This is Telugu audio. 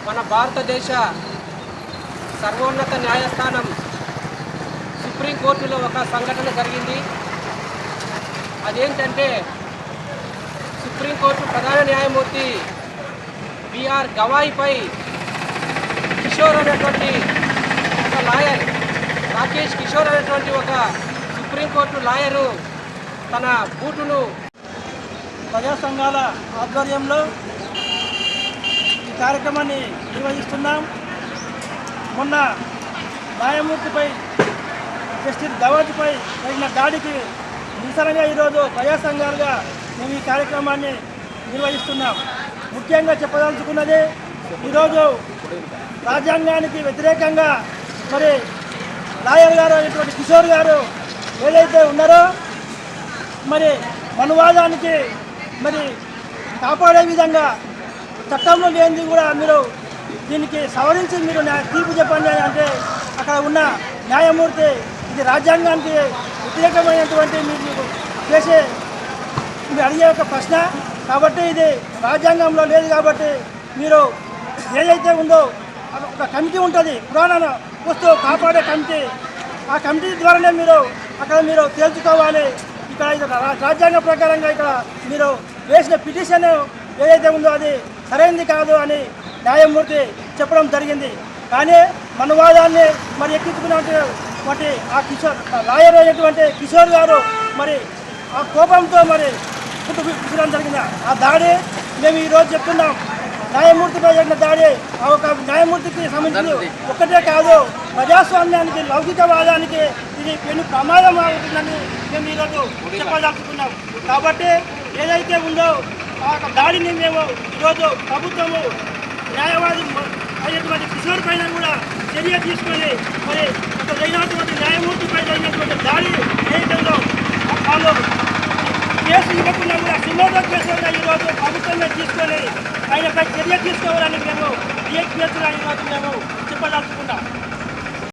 మన భారతదేశ సర్వోన్నత న్యాయస్థానం సుప్రీంకోర్టులో ఒక సంఘటన జరిగింది. అదేంటంటే సుప్రీంకోర్టు ప్రధాన న్యాయమూర్తి బిఆర్ గవాయిపై కిషోర్ అనేటువంటి ఒక లాయర్, రాకేష్ కిషోర్ అనేటువంటి ఒక సుప్రీంకోర్టు లాయరు తన బూటును ప్రజా సంఘాల ఆధ్వర్యంలో ఈ కార్యక్రమాన్ని నిర్వహిస్తున్నాం. మొన్న న్యాయమూర్తిపై జస్టిస్ గవాయిపై జరిగిన దాడికి నిరసనగా ఈరోజు ప్రజా సంఘాలుగా మేము ఈ కార్యక్రమాన్ని నిర్వహిస్తున్నాం. ముఖ్యంగా చెప్పదలుచుకున్నది, ఈరోజు రాజ్యాంగానికి వ్యతిరేకంగా మరి లాయర్ గారు అయినటువంటి కిషోర్ గారు ఏదైతే ఉన్నారో మరి మనువాదానికి మరి కాపాడే విధంగా చట్టంలో లేనిది కూడా మీరు దీనికి సవరించి మీరు తీర్పు చెప్పండి అంటే అక్కడ ఉన్న న్యాయమూర్తి ఇది రాజ్యాంగానికి వ్యతిరేకమైనటువంటి మీరు చేసే మీరు అడిగే ఒక ప్రశ్న కాబట్టి ఇది రాజ్యాంగంలో లేదు కాబట్టి మీరు ఏదైతే ఉందో ఒక కమిటీ ఉంటుంది, పురాణ వస్తువు కాపాడే కమిటీ, ఆ కమిటీ ద్వారానే మీరు అక్కడ మీరు తేల్చుకోవాలి. ఇక్కడ రాజ్యాంగ ప్రకారంగా ఇక్కడ మీరు వేసిన పిటిషన్ ఏదైతే ఉందో అది సరైనది కాదు అని న్యాయమూర్తి చెప్పడం జరిగింది. కానీ మనువాదాన్ని మరి ఎక్కించుకున్నటువంటి ఆ కిషోర్ లాయర్ అయినటువంటి కిషోర్ గారు మరి ఆ కోపంతో మరి పుట్టుకోవడం జరిగింది. ఆ దాడి మేము ఈరోజు చెప్తున్నాం, న్యాయమూర్తిపై జరిగిన దాడి ఆ ఒక న్యాయమూర్తికి సంబంధించి ఒక్కటే కాదు, ప్రజాస్వామ్యానికి లౌకికవాదానికి ఇది పెను ప్రమాదం అవుతుందని మేము ఈరోజు చెప్పదలుచుకున్నాం. కాబట్టి ఏదైతే ఉందో ఆ దాడిని మేము ఈరోజు ప్రభుత్వము న్యాయవాది అయినటువంటి కిషోర్ పైన కూడా చర్య తీసుకొని మరి అక్కడ జరిగినటువంటి న్యాయమూర్తిపై జరిగినటువంటి దాడి ఏదైతే ఉందో వాళ్ళు కేసు ఇవ్వకుండా కూడా సుమోటో కేసుగా ఈరోజు ప్రభుత్వమే తీసుకొని ఆయనపై చర్య తీసుకోవాలని మేము ఈరోజు మేము చెప్పదలుచుకున్నాం.